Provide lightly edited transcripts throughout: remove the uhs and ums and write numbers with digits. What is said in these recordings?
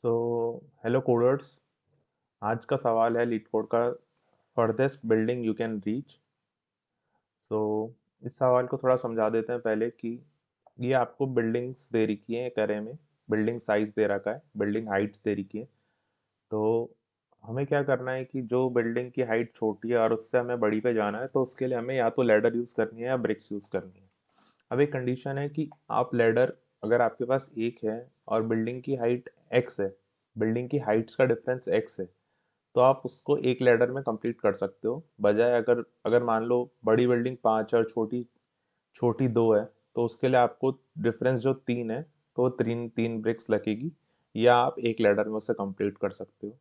So hello coders. आज का सवाल है लीड कोड का furthest building you can reach. So इस सवाल को थोड़ा समझा देते हैं पहले कि ये आपको बिल्डिंग्स दे रखी है एक array में। बिल्डिंग साइज दे रखा है, बिल्डिंग हाइट्स दे रखी है। तो हमें क्या करना है कि जो बिल्डिंग की हाइट छोटी है और उससे हमें बड़ी पे जाना है, तो उसके लिए हमें या तो लैडर यूज़ करनी है या ब्रिक्स यूज़ करनी है। अब एक कंडीशन है कि आप लैडर, अगर आपके पास एक है और बिल्डिंग की हाइट एक्स है, बिल्डिंग की हाइट्स का डिफरेंस एक्स है, तो आप उसको एक लैडर में कंप्लीट कर सकते हो। बजाय अगर अगर मान लो बड़ी बिल्डिंग 5 और छोटी छोटी 2 है, तो उसके लिए आपको डिफरेंस जो 3 है, तो तीन तीन ब्रिक्स लगेगी, या आप एक लैडर में उसे कंप्लीट कर सकते हो।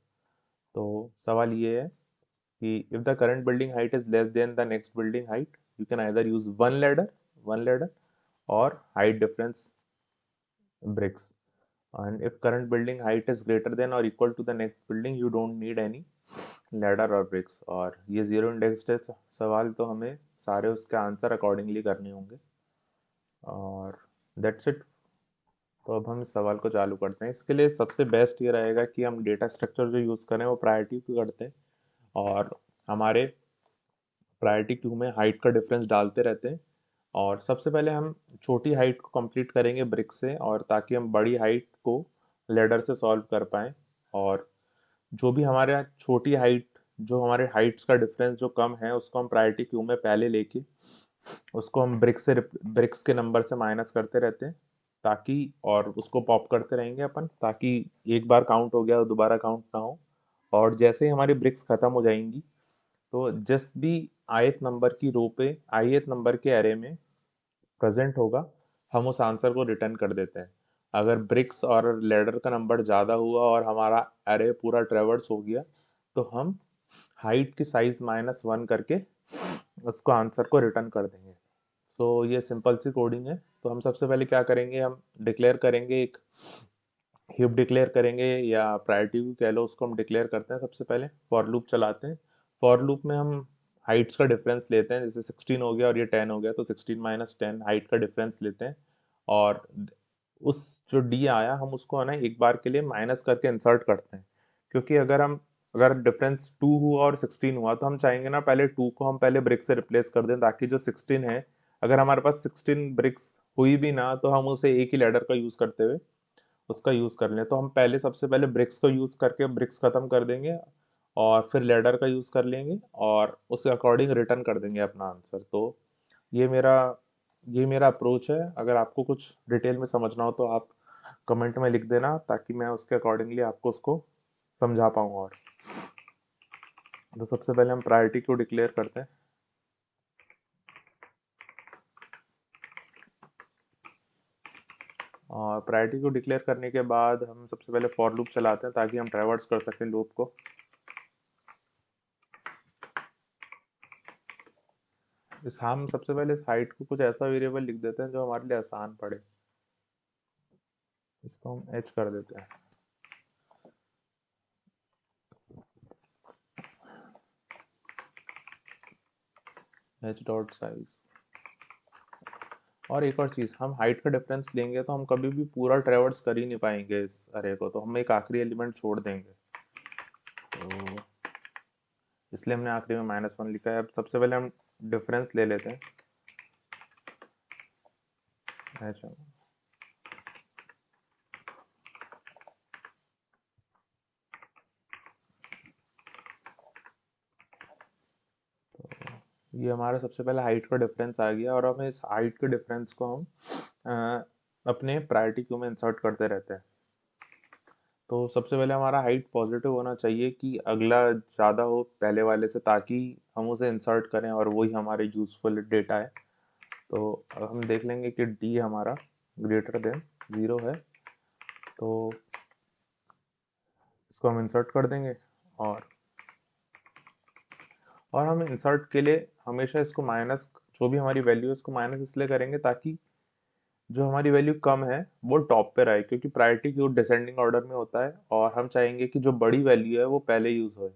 तो सवाल ये है कि if the current building height is less than the next building height, you can either use one ladder or height difference bricks. And if current building height is greater than or equal to the next building, you don't need any ladder or bricks। और ये zero indexed है सवाल, तो हमें सारे उसके answer accordingly करने होंगे। और दैट्स इट। तो अब हम इस सवाल को चालू करते हैं। इसके लिए सबसे बेस्ट ये रहेगा कि हम डेटा स्ट्रक्चर जो यूज़ करें वो प्रायोरिटी क्यू करते हैं, और हमारे प्रायोरिटी क्यू में हाइट का डिफरेंस डालते रहते हैं। और सबसे पहले हम छोटी हाइट को कंप्लीट करेंगे ब्रिक से, और ताकि हम बड़ी हाइट को लेडर से सॉल्व कर पाएँ। और जो भी हमारे यहाँ छोटी हाइट, जो हमारे हाइट्स का डिफरेंस जो कम है, उसको हम प्रायोरिटी क्यू में पहले लेके उसको हम ब्रिक्स के नंबर से माइनस करते रहते हैं, ताकि, और उसको पॉप करते रहेंगे अपन, ताकि एक बार काउंट हो गया तो दोबारा काउंट ना हो। और जैसे ही हमारी ब्रिक्स खत्म हो जाएंगी, तो जिस भी ith नंबर की रो पे ith नंबर के एरे में प्रेजेंट होगा, हम उस आंसर को रिटर्न कर देते हैं। अगर ब्रिक्स और लेडर का नंबर ज़्यादा हुआ और हमारा एरे पूरा ट्रेवर्स हो गया, तो हम हाइट की साइज -1 करके उसको आंसर को रिटर्न कर देंगे। सो ये सिंपल सी कोडिंग है। तो हम सबसे पहले क्या करेंगे, हम डिक्लेयर करेंगे एक हीप डिक्लेयर करेंगे, या प्रायोरिटी भी कह लो, उसको हम डिक्लेयर करते हैं। सबसे पहले फॉर लूप चलाते हैं। फॉर लूप में हम हाइट्स का डिफरेंस लेते हैं, जैसे 16 हो गया और ये 10 हो गया, तो 16 माइनस 10 हाइट का डिफरेंस लेते हैं। और उस जो डी आया, हम उसको है ना एक बार के लिए माइनस करके इंसर्ट करते हैं। क्योंकि अगर डिफरेंस 2 हुआ और 16 हुआ, तो हम चाहेंगे ना पहले 2 को हम पहले ब्रिक से रिप्लेस कर दें, ताकि जो 16 है, अगर हमारे पास 16 ब्रिक्स हुई भी ना, तो हम उसे एक ही लैडर का यूज करते हुए उसका यूज कर लें। तो हम पहले सबसे पहले ब्रिक्स को यूज करके ब्रिक्स खत्म कर देंगे, और फिर लैडर का यूज कर लेंगे, और उसके अकॉर्डिंग रिटर्न कर देंगे अपना आंसर। तो ये मेरा ये मेरा अप्रोच है। अगर आपको कुछ डिटेल में समझना हो, तो आप कमेंट में लिख देना, ताकि मैं उसके अकॉर्डिंगली आपको उसको समझा पाऊँ। और तो सबसे पहले हम प्रायोरिटी को डिक्लेयर करते हैं। और प्रायोरिटी को डिक्लेयर करने के बाद हम सबसे पहले फॉर लूप चलाते हैं, ताकि हम ट्रैवर्स कर सकें लूप को। हम सबसे पहले इस हाइट को कुछ ऐसा वेरिएबल लिख देते हैं जो हमारे लिए आसान पड़े। इसको हम एच कर देते हैं, एच डॉट साइज। और एक और चीज़, हम हाइट का डिफरेंस लेंगे तो हम कभी भी पूरा ट्रेवर्स कर ही नहीं पाएंगे इस अरे को, तो हम एक आखिरी एलिमेंट छोड़ देंगे। तो इसलिए हमने आखिरी में -1 लिखा है। अब सबसे पहले हम डिफरेंस ले लेते हैं, एच। ये हमारा सबसे पहले हाइट का डिफरेंस आ गया, और अब इस हाइट के डिफरेंस को हम अपने प्रायोरिटी क्यू में इंसर्ट करते रहते हैं। तो सबसे पहले हमारा हाइट पॉजिटिव होना चाहिए, कि अगला ज़्यादा हो पहले वाले से, ताकि हम उसे इंसर्ट करें और वही हमारे यूजफुल डेटा है। तो अब हम देख लेंगे कि डी हमारा ग्रेटर देन 0 है, तो इसको हम इंसर्ट कर देंगे। और हम इंसर्ट के लिए हमेशा इसको माइनस, जो भी हमारी वैल्यू है उसको माइनस इसलिए करेंगे, ताकि जो हमारी वैल्यू कम है वो टॉप पे रहे, क्योंकि प्रायोरिटी क्यू डिसेंडिंग ऑर्डर में होता है, और हम चाहेंगे कि जो बड़ी वैल्यू है वो पहले यूज हो।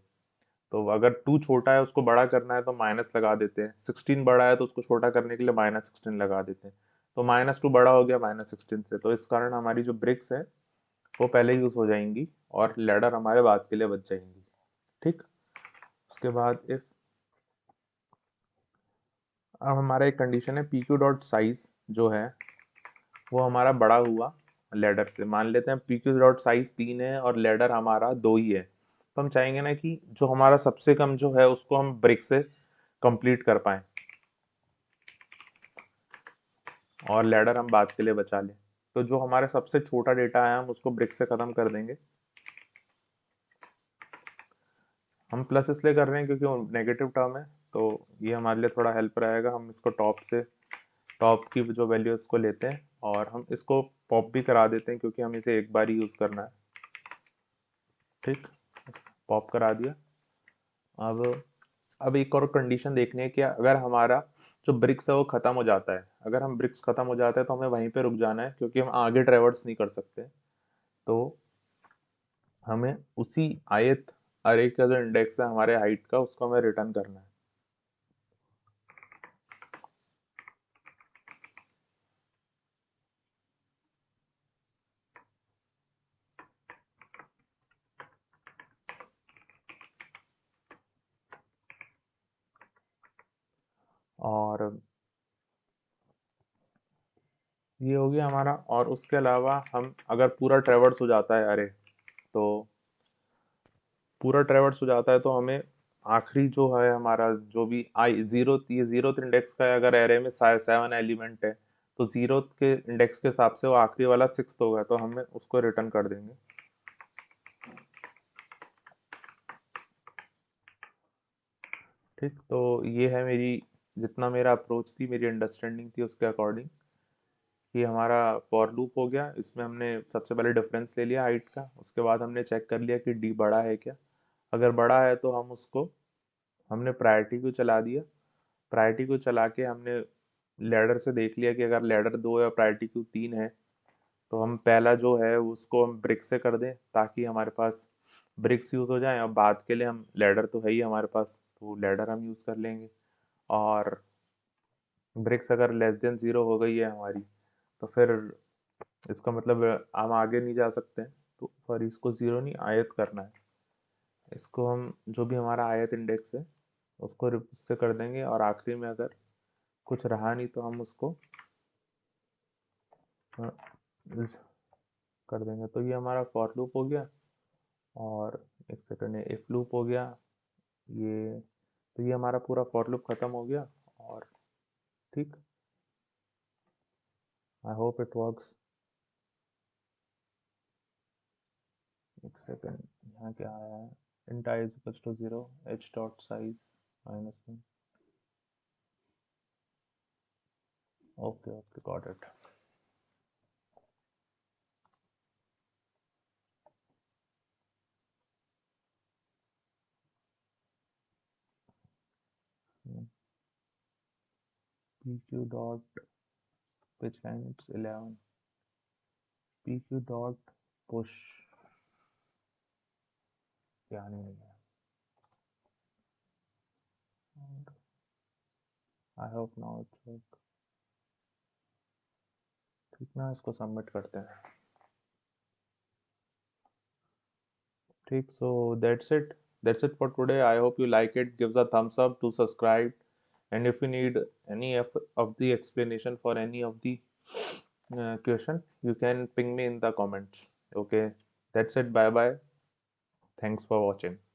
तो अगर 2 छोटा है उसको बड़ा करना है तो माइनस लगा देते हैं, 16 बड़ा है तो उसको छोटा करने के लिए -16 लगा देते हैं। तो -2 बड़ा हो गया -16 से, तो इस कारण हमारी जो ब्रिक्स है वो पहले यूज हो जाएंगी और लैडर हमारे बाद के लिए बच जाएंगी। ठीक। उसके बाद इफ अब हमारा एक कंडीशन है पी क्यू डॉट साइज जो है वो हमारा बड़ा हुआ लैडर से। मान लेते हैं पी क्यू डॉट साइज 3 है और लैडर हमारा 2 ही है, तो हम चाहेंगे ना कि जो हमारा सबसे कम जो है उसको हम ब्रिक से कंप्लीट कर पाए और लैडर हम बाद के लिए बचा लें। तो जो हमारे सबसे छोटा डेटा है हम उसको ब्रिक से खत्म कर देंगे। हम प्लस इसलिए कर रहे हैं क्योंकि वो नेगेटिव टर्म है, तो ये हमारे लिए थोड़ा हेल्प रहेगा। हम इसको टॉप की जो वैल्यू है उसको लेते हैं और हम इसको पॉप भी करा देते हैं क्योंकि हम इसे एक बार ही यूज करना है। ठीक। पॉप करा दिया। अब अब एक और कंडीशन देखनी है कि अगर हमारा जो ब्रिक्स है वो खत्म हो जाता है, अगर हम ब्रिक्स खत्म हो जाता है तो हमें वहीं पे रुक जाना है क्योंकि हम आगे ट्रेवर्स नहीं कर सकते। तो हमें उसी आयत अरे का जो इंडेक्स है हमारे हाइट का उसको हमें रिटर्न करना है। और ये हो गया हमारा। और उसके अलावा हम अगर पूरा ट्रेवर्स हो जाता है अरे, तो पूरा ट्रेवर्स हो जाता है तो हमें आखिरी जो है हमारा जो भी आई जीरो ये जीरो इंडेक्स का है, अगर एरे में 7 एलिमेंट है तो जीरो के इंडेक्स के हिसाब से वो आखिरी वाला 6 होगा, तो हमें उसको रिटर्न कर देंगे। ठीक। तो ये है मेरी जितना मेरा अप्रोच थी, मेरी अंडरस्टैंडिंग थी उसके अकॉर्डिंग। ये हमारा फॉर लूप हो गया। इसमें हमने सबसे पहले डिफरेंस ले लिया हाइट का, उसके बाद हमने चेक कर लिया कि डी बड़ा है क्या। अगर बड़ा है तो हम उसको हमने प्रायोरिटी को चला दिया। प्रायोरिटी को चला के हमने लैडर से देख लिया कि अगर लैडर 2 या प्रायोरिटी क्यू 3 है तो हम पहला जो है उसको हम ब्रिक से कर दें ताकि हमारे पास ब्रिक्स यूज हो जाए और बाद के लिए हम लैडर तो है ही हमारे पास तो लैडर हम यूज कर लेंगे। और ब्रिक्स अगर लेस देन 0 हो गई है हमारी तो फिर इसका मतलब हम आगे नहीं जा सकते हैं। तो सॉरी, इसको 0 नहीं आयत करना है। इसको हम जो भी हमारा आयत इंडेक्स है उसको उससे कर देंगे और आखिरी में अगर कुछ रहा नहीं तो हम उसको अ, इस- कर देंगे। तो ये हमारा फॉर लूप हो गया। और एक सेकंड है इफ लूप हो गया ये। तो ये हमारा पूरा फॉर लूप खत्म हो गया। और ठीक। I hope it works. एक सेकंड, यहाँ क्या आया है? int I is equals to 0 h dot size -1। Okay okay, got it. pq dot which line? It's 11। pq dot push क्या नहीं है। I hope now it's work. ठीक ना, इसको सबमिट करते हैं। ठीक। so that's it for today. I hope you like it. Give a thumbs up to subscribe, and if you need any of the explanation for any of the question you can ping me in the comments. Okay, that's it. Bye bye. Thanks for watching.